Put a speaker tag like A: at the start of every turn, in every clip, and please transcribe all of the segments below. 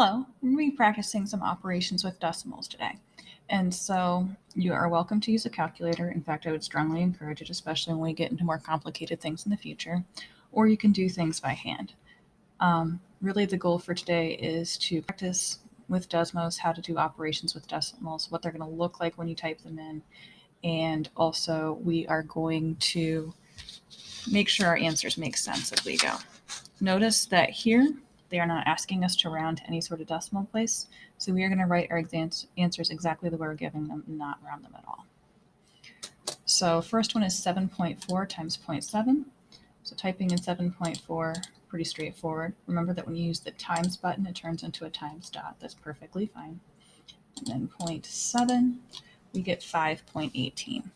A: Hello, we're going to be practicing some operations with decimals today. And so you are welcome to use a calculator. In fact, I would strongly encourage it, especially when we get into more complicated things in the future. Or you can do things by hand. Really, the goal for today is to practice with Desmos how to do operations with decimals, what they're going to look like when you type them in. And also, we are going to make sure our answers make sense as we go. Notice that here, they are not asking us to round to any sort of decimal place. So we are going to write our answers exactly the way we're giving them, not round them at all. So first one is 7.4 times 0.7. So typing in 7.4, pretty straightforward. Remember that when you use the times button, it turns into a times dot. That's perfectly fine. And then 0.7, we get 5.18.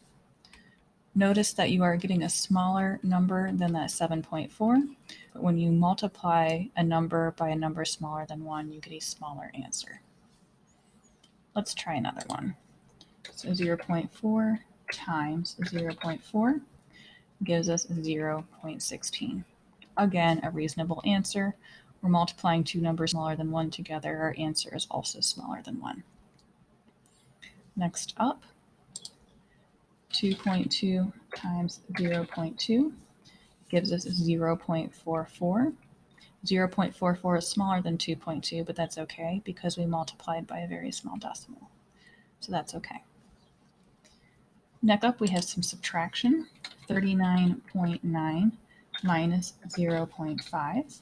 A: Notice that you are getting a smaller number than that 7.4, but when you multiply a number by a number smaller than 1, you get a smaller answer. Let's try another one. So 0.4 times 0.4 gives us 0.16. Again, a reasonable answer. We're multiplying two numbers smaller than 1 together. Our answer is also smaller than 1. Next up, 2.2 times 0.2 gives us 0.44. 0.44 is smaller than 2.2, but that's okay because we multiplied by a very small decimal. So that's okay. Next up, we have some subtraction. 39.9 minus 0.5.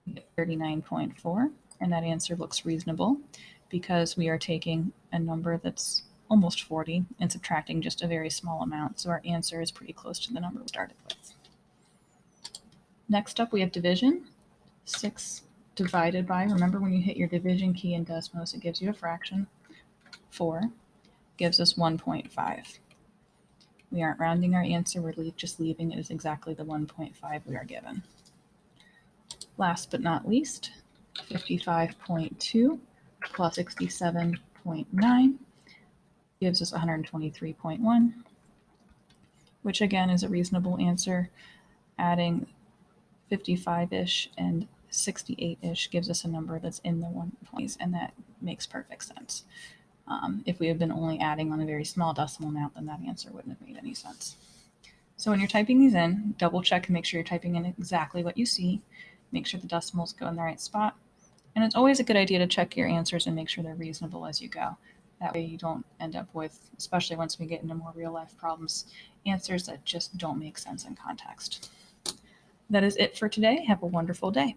A: We get 39.4, and that answer looks reasonable because we are taking a number that's almost 40 and subtracting just a very small amount. So our answer is pretty close to the number we started with. Next up, we have division. 6 divided by, remember when you hit your division key in Desmos, it gives you a fraction. 4 gives us 1.5. We aren't rounding our answer, we're just leaving it as exactly the 1.5 we are given. Last but not least, 55.2 plus 67.9 gives us 123.1, which again is a reasonable answer. Adding 55-ish and 68-ish gives us a number that's in the 120s, and that makes perfect sense. If we had been only adding on a very small decimal amount, then that answer wouldn't have made any sense. So when you're typing these in, double check and make sure you're typing in exactly what you see. Make sure the decimals go in the right spot. And it's always a good idea to check your answers and make sure they're reasonable as you go. That way you don't end up with, especially once we get into more real life problems, answers that just don't make sense in context. That is it for today. Have a wonderful day.